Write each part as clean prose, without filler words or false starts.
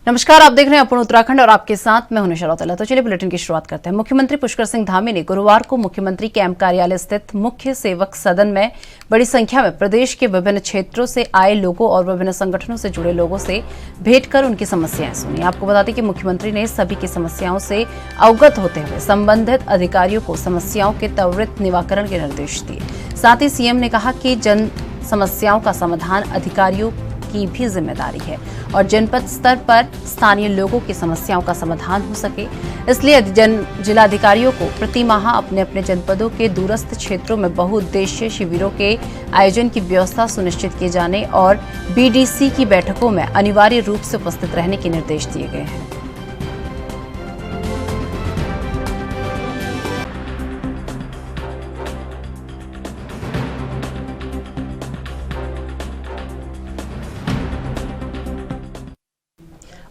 नमस्कार, आप देख रहे हैं अपन उत्तराखंड और आपके साथ मैं हूं निशा रौतेला। तो चलिए बुलेटिन की शुरुआत करते हैं। मुख्यमंत्री पुष्कर सिंह धामी ने गुरुवार को मुख्यमंत्री कैंप कार्यालय स्थित मुख्य सेवक सदन में बड़ी संख्या में प्रदेश के विभिन्न क्षेत्रों से आए लोगों और विभिन्न संगठनों से जुड़े लोगों से भेंट कर उनकी समस्याएं सुनी। आपको बता दें कि मुख्यमंत्री ने सभी की समस्याओं से अवगत होते हुए संबंधित अधिकारियों को समस्याओं के त्वरित निवारण के निर्देश दिए। साथ ही सीएम ने कहा कि जन समस्याओं का समाधान अधिकारियों की भी जिम्मेदारी है और जनपद स्तर पर स्थानीय लोगों की समस्याओं का समाधान हो सके, इसलिए जिलाधिकारियों को प्रति माह अपने अपने जनपदों के दूरस्थ क्षेत्रों में बहुउद्देशीय शिविरों के आयोजन की व्यवस्था सुनिश्चित किए जाने और बीडीसी की बैठकों में अनिवार्य रूप से उपस्थित रहने के निर्देश दिए गए हैं।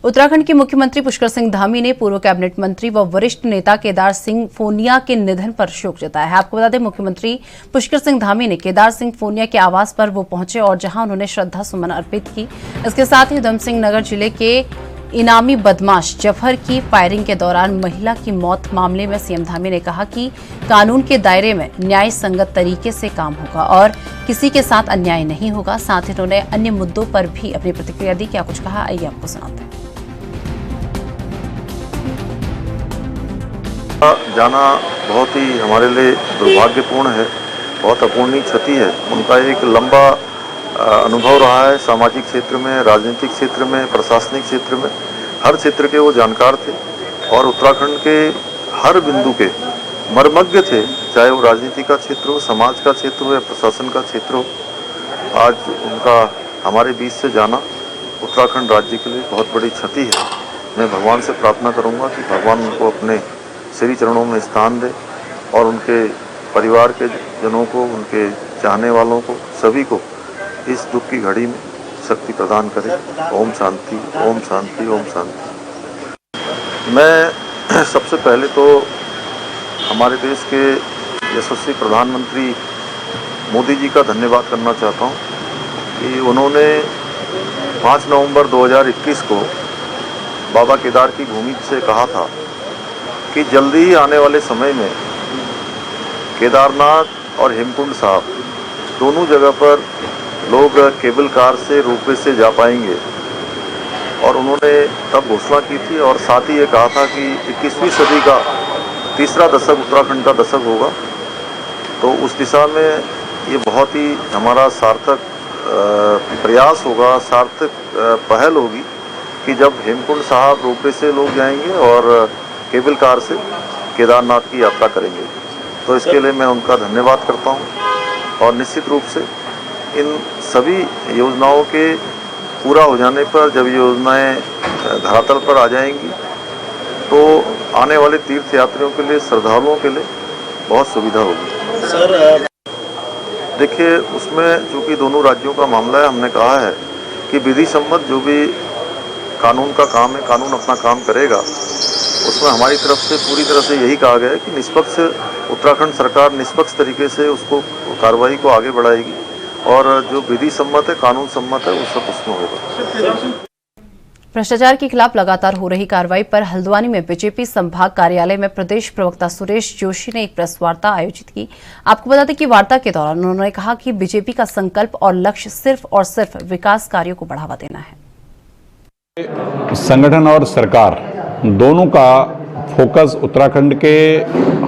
उत्तराखंड के मुख्यमंत्री पुष्कर सिंह धामी ने पूर्व कैबिनेट मंत्री व वरिष्ठ नेता केदार सिंह फोनिया के निधन पर शोक जताया है। आपको बता दें, मुख्यमंत्री पुष्कर सिंह धामी ने केदार सिंह फोनिया के आवास पर वो पहुंचे और जहां उन्होंने श्रद्धा सुमन अर्पित की। इसके साथ ही उधम सिंह नगर जिले के इनामी बदमाश जफर की फायरिंग के दौरान महिला की मौत मामले में सीएम धामी ने कहा कि कानून के दायरे में न्याय संगत तरीके से काम होगा और किसी के साथ अन्याय नहीं होगा। साथ ही उन्होंने अन्य मुद्दों पर भी अपनी प्रतिक्रिया दी। क्या कुछ कहा, आइए आपको सुनाते हैं। जाना बहुत ही हमारे लिए दुर्भाग्यपूर्ण है, बहुत अपूर्णीय क्षति है। उनका एक लंबा अनुभव रहा है सामाजिक क्षेत्र में, राजनीतिक क्षेत्र में, प्रशासनिक क्षेत्र में, हर क्षेत्र के वो जानकार थे और उत्तराखंड के हर बिंदु के मर्मज्ञ थे, चाहे वो राजनीति का क्षेत्र हो, समाज का क्षेत्र हो या प्रशासन का क्षेत्र हो। आज उनका हमारे बीच से जाना उत्तराखंड राज्य के लिए बहुत बड़ी क्षति है। मैं भगवान से प्रार्थना करूँगा कि भगवान उनको अपने श्री चरणों में स्थान दे और उनके परिवार के जनों को, उनके चाहने वालों को, सभी को इस दुख की घड़ी में शक्ति प्रदान करे। ओम शांति, ओम शांति, ओम शांति। मैं सबसे पहले तो हमारे देश के यशस्वी प्रधानमंत्री मोदी जी का धन्यवाद करना चाहता हूँ कि उन्होंने 5 नवंबर 2021 को बाबा केदार की भूमि से कहा था कि जल्दी ही आने वाले समय में केदारनाथ और हेमकुंड साहब दोनों जगह पर लोग केबल कार से, रोपवे से जा पाएंगे। और उन्होंने तब घोषणा की थी और साथ ही ये कहा था कि 21वीं सदी का तीसरा दशक उत्तराखंड का दशक होगा। तो उस दिशा में ये बहुत ही हमारा सार्थक प्रयास होगा, सार्थक पहल होगी कि जब हेमकुंड साहब रोपवे से लोग जाएंगे और केबल कार से केदारनाथ की यात्रा करेंगे। तो इसके लिए मैं उनका धन्यवाद करता हूं और निश्चित रूप से इन सभी योजनाओं के पूरा हो जाने पर, जब ये योजनाएं धरातल पर आ जाएंगी तो आने वाले तीर्थयात्रियों के लिए, श्रद्धालुओं के लिए बहुत सुविधा होगी। सर देखिए, उसमें चूँकि दोनों राज्यों का मामला है, हमने कहा है कि विधि सम्मत जो भी कानून का काम है, कानून अपना काम करेगा। उसमें हमारी तरफ से पूरी तरह से यही कहा गया है कि निष्पक्ष उत्तराखंड सरकार निष्पक्ष तरीके से उसको कार्रवाई को आगे बढ़ाएगी और जो विधि सम्मत है, कानून सम्मत है, वो सब उसमें होगा। भ्रष्टाचार के खिलाफ लगातार हो रही कार्रवाई पर हल्द्वानी में बीजेपी संभाग कार्यालय में प्रदेश प्रवक्ता सुरेश जोशी ने एक प्रेस वार्ता आयोजित की। आपको बता दें कि वार्ता के दौरान उन्होंने कहा कि बीजेपी का संकल्प और लक्ष्य सिर्फ और सिर्फ विकास कार्यों को बढ़ावा देना है। संगठन और सरकार दोनों का फोकस उत्तराखंड के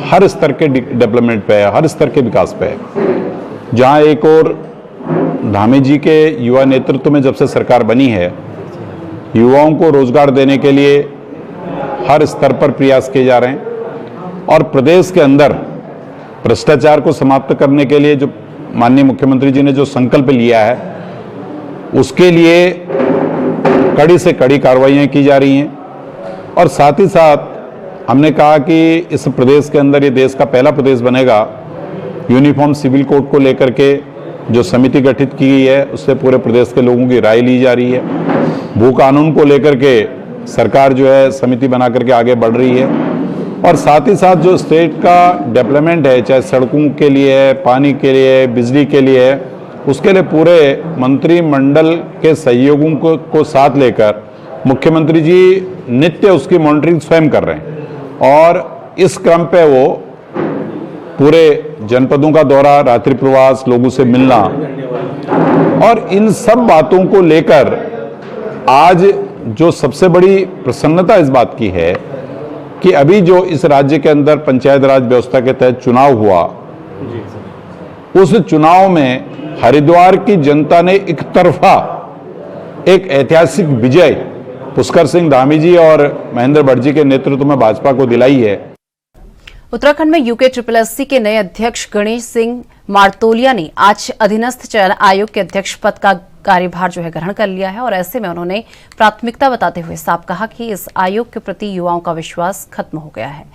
हर स्तर के डेवलपमेंट पे है, हर स्तर के विकास पे है। जहां एक और धामी जी के युवा नेतृत्व में जब से सरकार बनी है, युवाओं को रोजगार देने के लिए हर स्तर पर प्रयास किए जा रहे हैं और प्रदेश के अंदर भ्रष्टाचार को समाप्त करने के लिए जो माननीय मुख्यमंत्री जी ने जो संकल्प लिया है, उसके लिए कड़ी से कड़ी कार्रवाइयाँ की जा रही हैं। और साथ ही साथ हमने कहा कि इस प्रदेश के अंदर ये देश का पहला प्रदेश बनेगा। यूनिफॉर्म सिविल कोड को लेकर के जो समिति गठित की गई है, उससे पूरे प्रदेश के लोगों की राय ली जा रही है। भू कानून को लेकर के सरकार जो है समिति बना करके आगे बढ़ रही है और साथ ही साथ जो स्टेट का डेवलपमेंट है, चाहे सड़कों के लिए है, पानी के लिए है, बिजली के लिए है, उसके लिए पूरे मंत्रिमंडल के सहयोगों को साथ लेकर मुख्यमंत्री जी नित्य उसकी मॉनिटरिंग स्वयं कर रहे हैं और इस क्रम पे वो पूरे जनपदों का दौरा, रात्रि प्रवास, लोगों से मिलना और इन सब बातों को लेकर आज जो सबसे बड़ी प्रसन्नता इस बात की है कि अभी जो इस राज्य के अंदर पंचायत राज व्यवस्था के तहत चुनाव हुआ, उस चुनाव में हरिद्वार की जनता ने एक तरफा एक ऐतिहासिक विजय पुष्कर सिंह धामी जी और महेंद्र भट्ट जी के नेतृत्व में भाजपा को दिलाई है। उत्तराखंड में UKSSC के नए अध्यक्ष गणेश सिंह मारतोलिया ने आज अधीनस्थ चयन आयोग के अध्यक्ष पद का कार्यभार ग्रहण कर लिया है और ऐसे में उन्होंने प्राथमिकता बताते हुए साफ कहा कि इस आयोग के प्रति युवाओं का विश्वास खत्म हो गया है।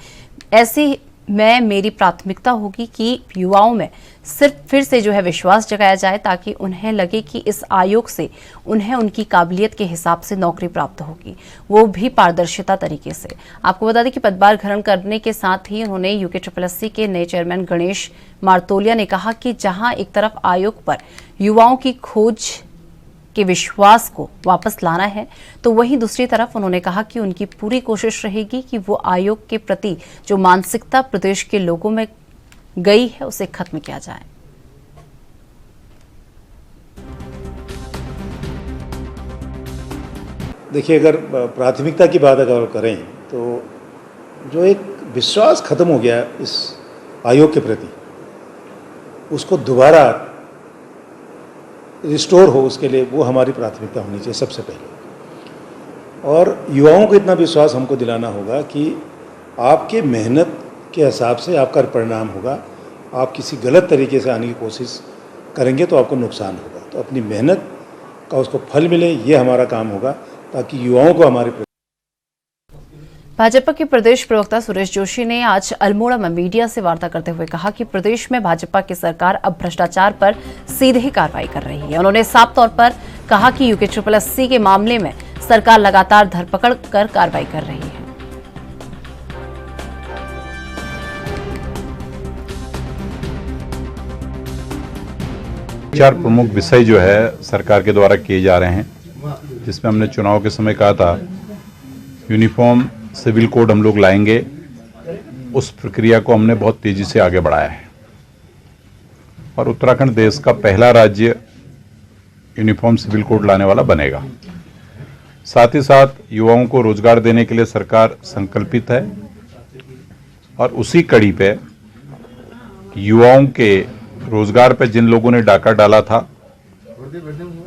ऐसी में मेरी प्राथमिकता होगी कि युवाओं में सिर्फ फिर से विश्वास जगाया जाए ताकि उन्हें लगे कि इस आयोग से उन्हें उनकी काबिलियत के हिसाब से नौकरी प्राप्त होगी, वो भी पारदर्शिता तरीके से। आपको बता दें कि पदभार ग्रहण करने के साथ ही उन्होंने UKSSC के नए चेयरमैन गणेश मारतोलिया ने कहा कि जहां एक तरफ आयोग पर युवाओं की खोज के विश्वास को वापस लाना है, तो वहीं दूसरी तरफ उन्होंने कहा कि उनकी पूरी कोशिश रहेगी कि वो आयोग के प्रति जो मानसिकता प्रदेश के लोगों में गई है उसे खत्म किया जाए। देखिए, अगर प्राथमिकता की बात अगर करें तो जो एक विश्वास खत्म हो गया इस आयोग के प्रति, उसको दोबारा रिस्टोर हो, उसके लिए वो हमारी प्राथमिकता होनी चाहिए सबसे पहले। और युवाओं को इतना विश्वास हमको दिलाना होगा कि आपके मेहनत के हिसाब से आपका परिणाम होगा। आप किसी गलत तरीके से आने की कोशिश करेंगे तो आपको नुकसान होगा। तो अपनी मेहनत का उसको फल मिले, ये हमारा काम होगा ताकि युवाओं को हमारे। भाजपा के प्रदेश प्रवक्ता सुरेश जोशी ने आज अल्मोड़ा में मीडिया से वार्ता करते हुए कहा कि प्रदेश में भाजपा की सरकार अब भ्रष्टाचार पर सीधे ही कार्रवाई कर रही है। उन्होंने साफ तौर पर कहा कि UKSSC के मामले में सरकार लगातार धरपकड़ कर कार्रवाई कर रही है। चार प्रमुख विषय जो है सरकार के द्वारा किए जा रहे हैं, जिसमें हमने चुनाव के समय कहा था यूनिफॉर्म सिविल कोड हम लोग लाएंगे। उस प्रक्रिया को हमने बहुत तेजी से आगे बढ़ाया है और उत्तराखंड देश का पहला राज्य यूनिफॉर्म सिविल कोड लाने वाला बनेगा। साथ ही साथ युवाओं को रोजगार देने के लिए सरकार संकल्पित है और उसी कड़ी पे युवाओं के रोजगार पे जिन लोगों ने डाका डाला था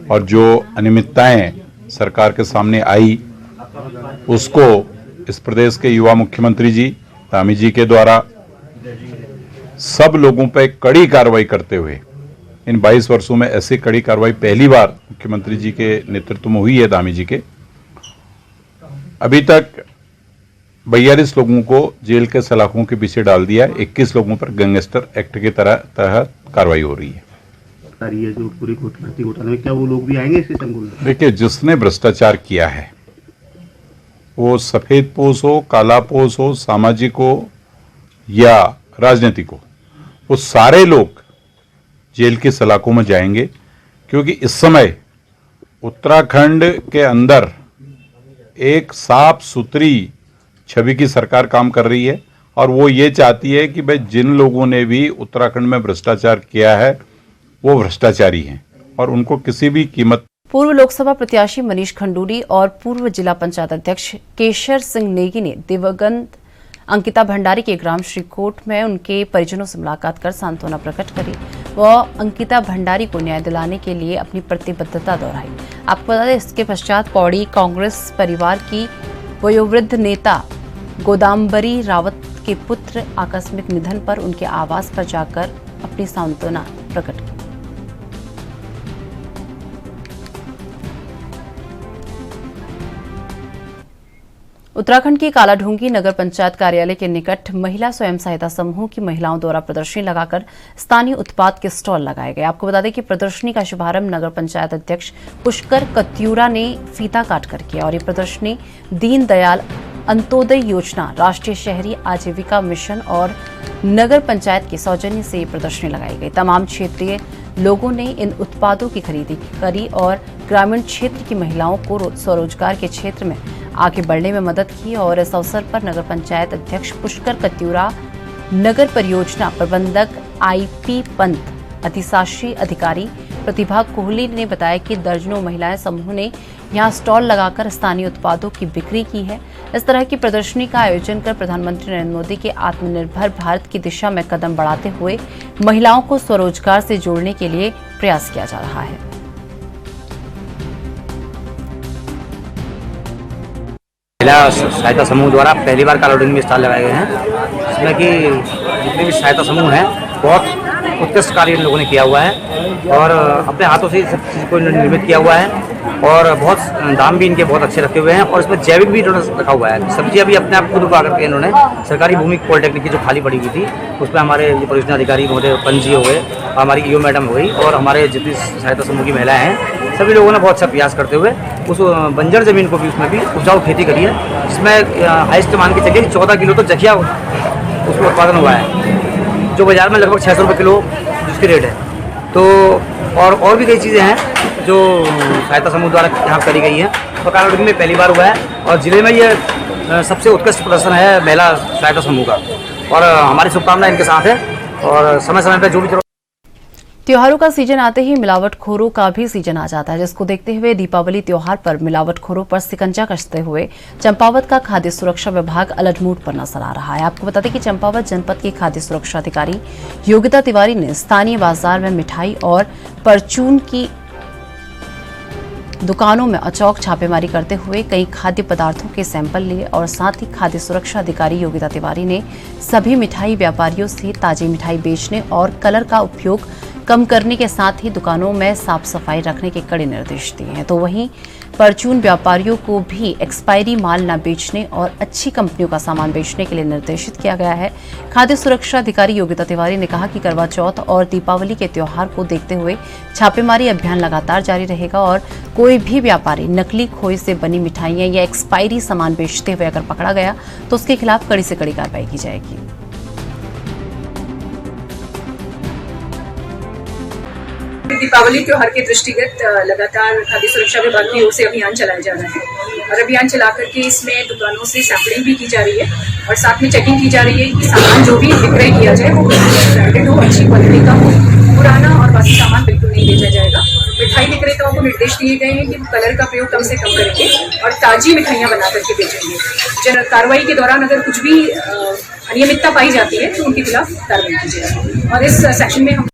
और जो अनियमितताएं सरकार के सामने आई, उसको इस प्रदेश के युवा मुख्यमंत्री जी धामी जी के द्वारा सब लोगों पर कड़ी कार्रवाई करते हुए, इन 22 वर्षों में ऐसी कड़ी कार्रवाई पहली बार मुख्यमंत्री जी के नेतृत्व में हुई है धामी जी के। अभी तक 42 लोगों को जेल के सलाखों के पीछे डाल दिया है। 21 लोगों पर गैंगस्टर एक्ट के तहत कार्रवाई हो रही है। जो पूरी भर्ती घोटाले में क्या वो लोग भी आएंगे इस सिस्टम को? देखिए, जिसने भ्रष्टाचार किया है, वो सफेद पोश हो, काला पोश हो, सामाजिक हो या राजनीतिक हो, वो सारे लोग जेल की सलाखों में जाएंगे। क्योंकि इस समय उत्तराखंड के अंदर एक साफ सुथरी छवि की सरकार काम कर रही है और वो ये चाहती है कि भाई जिन लोगों ने भी उत्तराखंड में भ्रष्टाचार किया है वो भ्रष्टाचारी हैं और उनको किसी भी कीमत। पूर्व लोकसभा प्रत्याशी मनीष खंडूरी और पूर्व जिला पंचायत अध्यक्ष केशर सिंह नेगी ने दिवंगत अंकिता भंडारी के ग्राम श्रीकोट में उनके परिजनों से मुलाकात कर सांत्वना प्रकट करी। वह अंकिता भंडारी को न्याय दिलाने के लिए अपनी प्रतिबद्धता दोहराई। आपको बता दें, इसके पश्चात पौड़ी कांग्रेस परिवार की वयोवृद्ध नेता गोदाम्बरी रावत के पुत्र आकस्मिक निधन पर उनके आवास पर जाकर अपनी सांत्वना प्रकट की। उत्तराखंड की कालाढूंगी नगर पंचायत कार्यालय के निकट महिला स्वयं सहायता समूह की महिलाओं द्वारा प्रदर्शनी लगाकर स्थानीय उत्पाद के स्टॉल लगाए गए। आपको बता दें कि प्रदर्शनी का शुभारंभ नगर पंचायत अध्यक्ष पुष्कर कत्यूरा ने फीता काटकर किया और ये प्रदर्शनी दीनदयाल अंत्योदय योजना, राष्ट्रीय शहरी आजीविका मिशन और नगर पंचायत के सौजन्य से प्रदर्शनी लगाई गई। तमाम क्षेत्रीय लोगों ने इन उत्पादों की खरीदी करी और ग्रामीण क्षेत्र की महिलाओं को स्वरोजगार के क्षेत्र में आगे बढ़ने में मदद की। और इस अवसर पर नगर पंचायत अध्यक्ष पुष्कर कत्यूरा, नगर परियोजना प्रबंधक IP पंत, अधिशासी अधिकारी प्रतिभा कोहली ने बताया कि दर्जनों महिलाएं समूह ने यहां स्टॉल लगाकर स्थानीय उत्पादों की बिक्री की है। इस तरह की प्रदर्शनी का आयोजन कर प्रधानमंत्री नरेंद्र मोदी के आत्मनिर्भर भारत की दिशा में कदम बढ़ाते हुए महिलाओं को स्वरोजगार से जोड़ने के लिए प्रयास किया जा रहा है। महिला सहायता समूह द्वारा पहली बार कालोडीन में स्टॉल लगाए गए हैं, जिसमें कि जितने भी सहायता समूह हैं बहुत उत्कृष्ट कार्य इन लोगों ने किया हुआ है और अपने हाथों से सब चीज़ को निर्मित किया हुआ है और बहुत दाम भी इनके बहुत अच्छे रखे हुए हैं और इसमें जैविक भी इन्होंने रखा हुआ है। सब्जियां भी अपने आप खुद उगा करके इन्होंने सरकारी भूमि पॉलिटेक्निक की जो खाली पड़ी हुई थी उसमें हमारे परियोजना अधिकारी महोदय पंजी हो गए, हमारी EO मैडम हो गई और हमारे जितनी सहायता समूह की महिलाएं हैं, सभी लोगों ने बहुत अच्छा प्रयास करते हुए उस बंजर जमीन को भी उसमें भी उपजाऊ खेती करी है, जिसमें हाइस्ट मान के चलिए 14 किलो तो जखिया उसमें उत्पादन हुआ है, जो बाजार में लगभग 600 रुपये किलो जिसकी रेट है। तो और भी कई चीज़ें हैं जो सहायता समूह द्वारा यहाँ करी गई हैं और कालोडी में पहली बार हुआ है और जिले में ये सबसे उत्कृष्ट प्रदर्शन है महिला सहायता समूह का और हमारी शुभकामनाएं इनके साथ है और समय समय पर जो भी त्योहारों का सीजन आते ही मिलावटखोरों का भी सीजन आ जाता है, जिसको देखते हुए दीपावली त्योहार पर मिलावटखोरों पर शिकंजा कसते हुए चंपावत का खाद्य सुरक्षा विभाग अलर्ट मोड पर नजर आ रहा है। आपको बता दें कि चंपावत जनपद के खाद्य सुरक्षा अधिकारी योगिता तिवारी ने स्थानीय बाजार में मिठाई और परचून की दुकानों में अचौक छापेमारी करते हुए कई खाद्य पदार्थों के सैंपल लिए और साथ ही खाद्य सुरक्षा अधिकारी योगिता तिवारी ने सभी मिठाई व्यापारियों से ताजी मिठाई बेचने और कलर का उपयोग कम करने के साथ ही दुकानों में साफ सफाई रखने के कड़े निर्देश दिए हैं। तो वहीं परचून व्यापारियों को भी एक्सपायरी माल न बेचने और अच्छी कंपनियों का सामान बेचने के लिए निर्देशित किया गया है। खाद्य सुरक्षा अधिकारी योगिता तिवारी ने कहा कि करवा चौथ और दीपावली के त्योहार को देखते हुए छापेमारी अभियान लगातार जारी रहेगा और कोई भी व्यापारी नकली खोए से बनी मिठाइयां या एक्सपायरी सामान बेचते हुए अगर पकड़ा गया तो उसके खिलाफ कड़ी से कड़ी कार्रवाई की जाएगी। दीपावली त्योहार के दृष्टिगत लगातार खाद्य सुरक्षा विभाग की ओर से अभियान चलाया जा रहा है और अभियान चला करके इसमें दुकानों से सैंपलिंग भी की जा रही है और साथ में चेकिंग की जा रही है कि सामान जो भी विक्रय किया जाए वो ब्रांडेड हो, अच्छी क्वालिटी का हो, पुराना और बासी सामान बिल्कुल नहीं बेचा जाएगा। मिठाई विक्रेताओं को निर्देश दिए गए हैं कि वो कलर का प्रयोग कम से कम करके और ताजी मिठाइयाँ बना करके बेचेंगे। कार्रवाई के दौरान अगर कुछ भी अनियमितता पाई जाती है तो उनके खिलाफ कार्रवाई की जाएगी। और इस सेक्शन में हम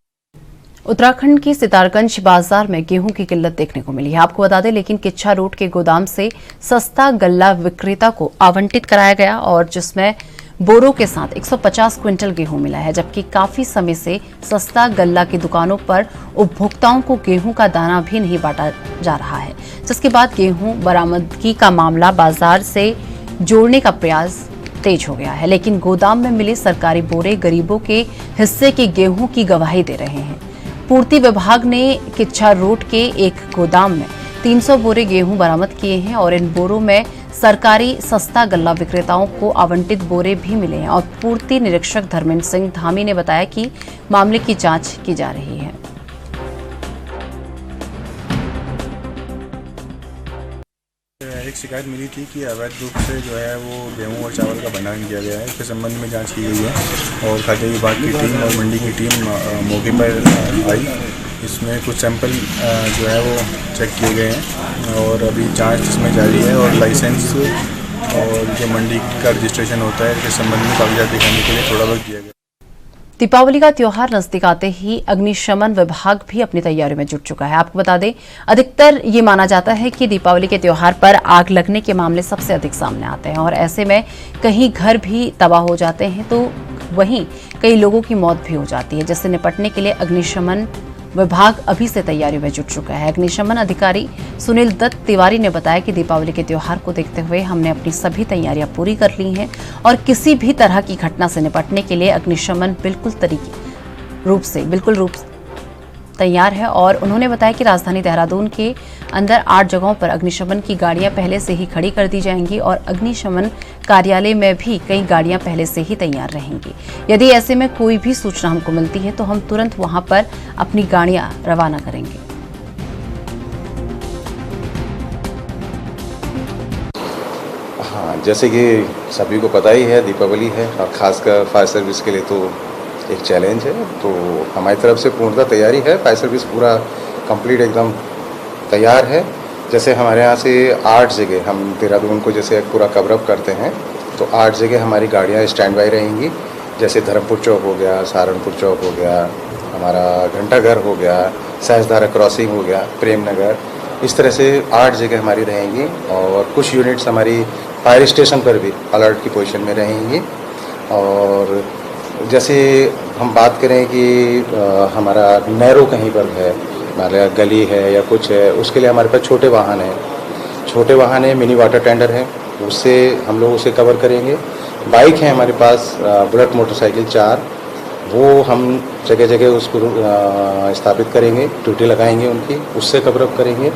उत्तराखंड की सितारगंज बाजार में गेहूं की किल्लत देखने को मिली है। आपको बता दें, लेकिन किच्छा रोड के गोदाम से सस्ता गल्ला विक्रेता को आवंटित कराया गया और जिसमें बोरों के साथ 150 क्विंटल गेहूं मिला है, जबकि काफी समय से सस्ता गल्ला की दुकानों पर उपभोक्ताओं को गेहूं का दाना भी नहीं बांटा जा रहा है, जिसके बाद गेहूं बरामदगी का मामला बाजार से जोड़ने का प्रयास तेज हो गया है। लेकिन गोदाम में मिले सरकारी बोरे गरीबों के हिस्से के गेहूं की गवाही दे रहे हैं। पूर्ति विभाग ने किच्छा रोड के एक गोदाम में 300 बोरे गेहूं बरामद किए हैं और इन बोरों में सरकारी सस्ता गल्ला विक्रेताओं को आवंटित बोरे भी मिले हैं। और पूर्ति निरीक्षक धर्मेंद्र सिंह धामी ने बताया कि मामले की जांच की जा रही है। एक शिकायत मिली थी कि अवैध रूप से जो है वो गेहूं और चावल का भंडारण किया गया है। इसके संबंध में जांच की गई है और खाद्य विभाग की टीम और मंडी की टीम मौके पर आई। इसमें कुछ सैंपल जो है वो चेक किए गए हैं और अभी जांच इसमें जारी है और लाइसेंस और जो मंडी का रजिस्ट्रेशन होता है इसके संबंध में कागजात दिखाने के लिए थोड़ा बहुत दिया गया। दीपावली का त्योहार नजदीक आते ही अग्निशमन विभाग भी अपनी तैयारियों में जुट चुका है। आपको बता दें, अधिकतर ये माना जाता है कि दीपावली के त्योहार पर आग लगने के मामले सबसे अधिक सामने आते हैं और ऐसे में कहीं घर भी तबाह हो जाते हैं तो वहीं कई लोगों की मौत भी हो जाती है, जिससे निपटने के लिए अग्निशमन विभाग अभी से तैयारियों में जुट चुका है। अग्निशमन अधिकारी सुनील दत्त तिवारी ने बताया कि दीपावली के त्योहार को देखते हुए हमने अपनी सभी तैयारियां पूरी कर ली हैं और किसी भी तरह की घटना से निपटने के लिए अग्निशमन बिल्कुल तैयार है और उन्होंने बताया कि राजधानी देहरादून के अंदर 8 जगहों पर अग्निशमन की गाड़ियां पहले से ही खड़ी कर दी जाएंगी और अग्निशमन कार्यालय में भी कई गाड़ियां पहले से ही तैयार रहेंगी। यदि ऐसे में कोई भी सूचना हमको मिलती है तो हम तुरंत वहां पर अपनी गाड़ियां रवाना करेंगे। हाँ, जैसे कि सभी को पता ही है, दीपावली है और ख़ासकर फायर सर्विस के लिए तो एक चैलेंज है। तो हमारी तरफ से पूर्णतः तैयारी है, फायर सर्विस पूरा कंप्लीट एकदम तैयार है। जैसे हमारे यहाँ से 8 जगह हम देहरादून को जैसे पूरा कवरअप करते हैं, तो 8 जगह हमारी गाड़ियाँ स्टैंड बाई रहेंगी। जैसे धर्मपुर चौक हो गया, सहारनपुर चौक हो गया, हमारा घंटाघर हो गया, सहजधारा क्रॉसिंग हो गया, प्रेम नगर, इस तरह से 8 जगह हमारी रहेंगी। और कुछ यूनिट्स हमारी फायर स्टेशन पर भी अलर्ट की पोजीशन में रहेंगी। और जैसे हम बात करें कि हमारा नैरो कहीं पर है, हमारा गली है या कुछ है, उसके लिए हमारे पास छोटे वाहन है, मिनी वाटर टेंडर है, उससे हम लोग उसे कवर करेंगे। बाइक है हमारे पास, बुलेट मोटरसाइकिल 4, वो हम जगह जगह उसको स्थापित करेंगे, ड्यूटी लगाएंगे उनकी, उससे कवरअप करेंगे।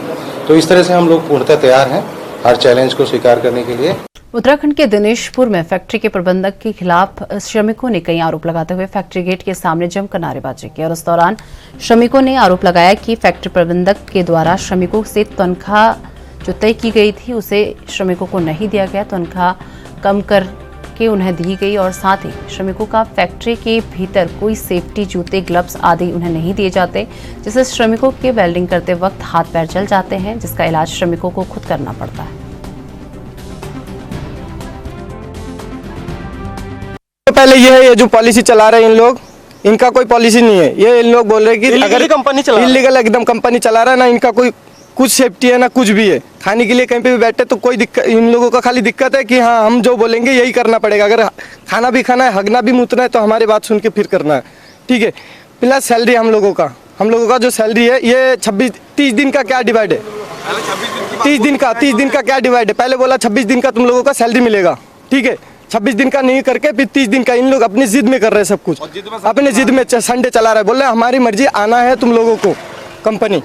तो इस तरह से हम लोग पूर्णतः तैयार हैं हर चैलेंज को स्वीकार करने के लिए। उत्तराखंड के दिनेशपुर में फैक्ट्री के प्रबंधक के खिलाफ श्रमिकों ने कई आरोप लगाते हुए फैक्ट्री गेट के सामने जमकर नारेबाजी की और उस दौरान श्रमिकों ने आरोप लगाया कि फैक्ट्री प्रबंधक के द्वारा श्रमिकों से तनख्वाह जो तय की गई थी उसे श्रमिकों को नहीं दिया गया, तनख्वाह कम करके उन्हें दी गई और साथ ही श्रमिकों का फैक्ट्री के भीतर कोई सेफ्टी जूते, ग्लव्स आदि उन्हें नहीं दिए जाते, जिससे श्रमिकों के वेल्डिंग करते वक्त हाथ पैर जल जाते हैं, जिसका इलाज श्रमिकों को खुद करना पड़ता है। पहले ये जो पॉलिसी चला रहे हैं इन लोग, इनका कोई पॉलिसी नहीं है। ये इन लोग बोल रहे हैं कि अगर कंपनी चला इलीगल एकदम कंपनी चला रहा है ना, इनका कोई कुछ सेफ्टी है ना कुछ भी है। खाने के लिए कहीं पे भी बैठे तो कोई दिक्कत, इन लोगों का खाली दिक्कत है कि हाँ हम जो बोलेंगे यही करना पड़ेगा। अगर खाना भी खाना है, हगना भी मुतना है तो हमारी बात सुन के फिर करना है, ठीक है। प्लस सैलरी हम लोगों का जो सैलरी है ये 30 दिन का क्या डिवाइड है, 30 दिन का क्या डिवाइड है। पहले बोला 26 दिन का तुम लोगों का सैलरी मिलेगा, ठीक है। 26 दिन का नहीं करके फिर 30 दिन का। इन लोग अपनी जिद में कर रहे हैं सब कुछ, अपने जिद में संडे चला रहा है। बोल रहे हमारी मर्जी, आना है तुम लोगों को कंपनी,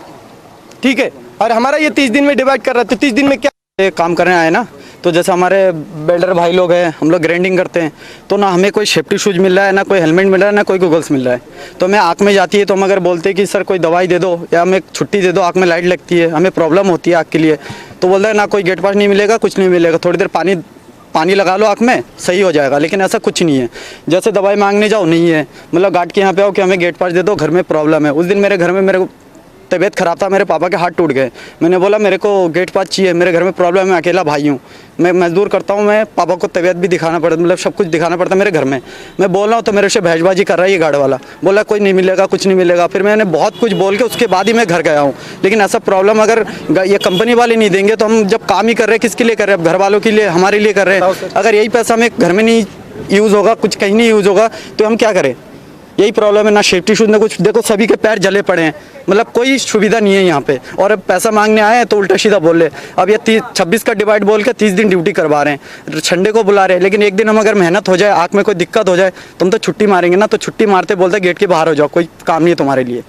ठीक है। और हमारा ये 30 दिन में डिवाइड कर रहा है, तो 30 दिन में क्या काम करने आए ना, तो जैसे हमारे बिल्डर भाई लोग हैं, हम लोग ग्राइंडिंग करते हैं, तो ना हमें कोई सेफ्टी शूज मिल रहा है, ना कोई हेलमेट मिल रहा है, ना कोई गूगल्स मिल रहा है। तो हमें आँख में जाती है तो हम अगर बोलते हैं कि सर कोई दवाई दे दो या हमें छुट्टी दे दो, आँख में लाइट लगती है, हमें प्रॉब्लम होती है आँख के लिए, तो बोलते हैं ना कोई गेट पास नहीं मिलेगा, कुछ नहीं मिलेगा, थोड़ी देर पानी लगा लो आँख में सही हो जाएगा। लेकिन ऐसा कुछ नहीं है। जैसे दवाई मांगने जाओ नहीं है, मतलब गार्ड के यहाँ पे आओ कि हमें गेट पास दे दो, घर में प्रॉब्लम है। उस दिन मेरे घर में मेरे तबीयत ख़राब था, मेरे पापा के हाथ टूट गए। मैंने बोला मेरे को गेट पास चाहिए, मेरे घर में प्रॉब्लम है, मैं अकेला भाई हूँ, मैं मजदूर करता हूँ, मैं पापा को तबीयत भी दिखाना पड़ता, मतलब सब कुछ दिखाना पड़ता मेरे घर में। मैं बोल रहा हूँ तो मेरे से बहसबाजी कर रहा है ये गार्ड वाला, बोला कोई नहीं मिलेगा, कुछ नहीं मिलेगा। फिर मैंने बहुत कुछ बोल के उसके बाद ही मैं घर गया हूँ। लेकिन ऐसा प्रॉब्लम अगर ये कंपनी वाले नहीं देंगे तो हम जब काम ही कर रहे हैं किसके लिए कर रहे हैं, घर वालों के लिए, हमारे लिए कर रहे हैं। अगर यही पैसा हमें घर में नहीं यूज़ होगा, कुछ कहीं नहीं यूज़ होगा तो हम क्या करें। यही प्रॉब्लम है, ना सेफ्टी शूज ना कुछ। देखो सभी के पैर जले पड़े हैं, मतलब कोई सुविधा नहीं है यहाँ पे। और अब पैसा मांगने आए हैं तो उल्टा सीधा बोल रहे। अब ये 26 का डिवाइड बोल के 30 दिन ड्यूटी करवा रहे हैं, संडे को बुला रहे हैं। लेकिन एक दिन हम अगर मेहनत हो जाए, आँख में कोई दिक्कत हो जाए तो हम तो छुट्टी मारेंगे ना, तो छुट्टी मारते बोलते गेट के बाहर हो जाओ, कोई काम नहीं है तुम्हारे लिए।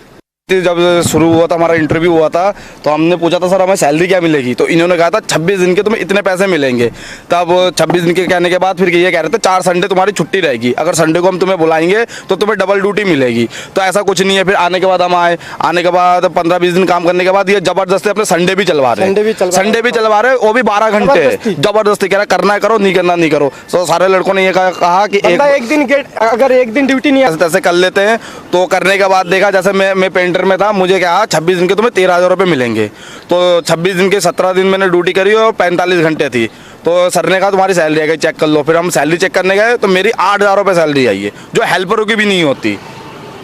जब शुरू हुआ था हमारा इंटरव्यू हुआ था तो हमने पूछा था सर हमें सैलरी क्या मिलेगी, तो इन्होंने कहा था 26 दिन के तुम्हें इतने पैसे मिलेंगे। तब 26 दिन के कहने के बाद फिर ये कह रहे थे 4 संडे तुम्हारी छुट्टी रहेगी, अगर संडे को हम तुम्हें बुलाएंगे तो तुम्हें डबल ड्यूटी मिलेगी। तो ऐसा कुछ नहीं है। फिर आने के बाद हम आए, आने के बाद 15-20 दिन काम करने के बाद ये जबरदस्ती अपने संडे भी चलवा रहे हैं, संडे भी चलवा रहे हैं, वो भी 12 घंटे जबरदस्ती कह रहा करना है करो, नहीं करना नहीं करो। तो सारे लड़कों ने ये कहा कि एक दिन अगर एक दिन ड्यूटी नहीं ऐसे तैसे कर लेते हैं। तो करने के बाद देखा, जैसे मैं पेंटर में था, मुझे क्या 26 दिन के तुम्हें 13,000 रुपये मिलेंगे। तो 26 दिन के 17 दिन मैंने ड्यूटी करी और 45 घंटे थी। तो सर ने कहा तुम्हारी सैलरी आ गई, चेक कर लो। फिर हम सैलरी चेक करने गए तो मेरी 8,000 रुपये सैलरी आई है, जो हेल्परों की भी नहीं होती।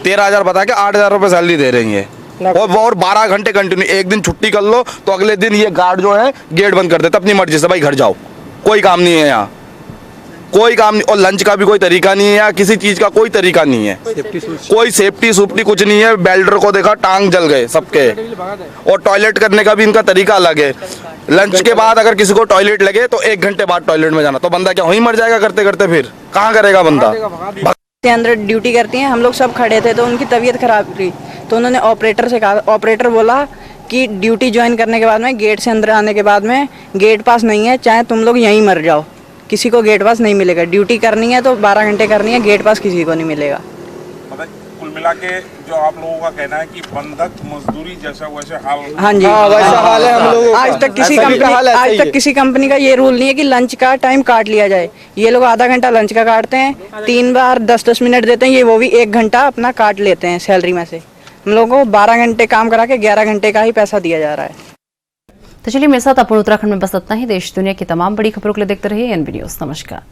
13,000 बता के 8,000 रुपये सैलरी दे रही है, और 12 घंटे कंटिन्यू। एक दिन छुट्टी कर लो तो अगले दिन ये गार्ड जो है गेट बंद कर देता अपनी मर्जी से, भाई घर जाओ, कोई काम नहीं है यहाँ, कोई काम नहीं। और लंच का भी कोई तरीका नहीं है, या किसी चीज़ का कोई तरीका नहीं है, कोई सेफ्टी सुफ्टी कुछ नहीं है। बेल्डर को देखा टांग जल गए सबके। और टॉयलेट करने का भी इनका तरीका अलग है। लंच के बाद अगर किसी को टॉयलेट लगे तो 1 घंटे बाद टॉयलेट में जाना, तो बंदा क्या वहीं मर जाएगा करते करते, फिर कहाँ करेगा बंदा। के अंदर ड्यूटी करती हैं, हम लोग सब खड़े थे तो उनकी तबीयत खराब थी, तो उन्होंने ऑपरेटर से कहा, ऑपरेटर बोला कि ड्यूटी ज्वाइन करने के बाद में गेट से अंदर आने के बाद में गेट पास नहीं है, चाहे तुम लोग यहीं मर जाओ, किसी को गेट पास नहीं मिलेगा। ड्यूटी करनी है तो 12 घंटे करनी है, गेट पास किसी को नहीं मिलेगा। मतलब कुल मिला के जो आप लोगों का कहना है कि बंधक मजदूरी जैसा वैसे हाल। हाँ जी, वैसा हाल है हम लोगों का। आज तक किसी कंपनी का ये रूल नहीं है कि लंच का टाइम काट लिया जाए। ये लोग आधा घंटा लंच का काटते हैं, 3 बार 10-10 मिनट देते हैं, ये वो भी 1 घंटा अपना काट लेते हैं सैलरी में से। हम लोगों को 12 घंटे काम करा के 11 घंटे का ही पैसा दिया जा रहा है। तो चलिए मेरे साथ अपूर्ण उत्तराखंड में बस इतना ही। देश दुनिया की तमाम बड़ी खबरों के लिए देखते रहिए एनबी न्यूज। नमस्कार।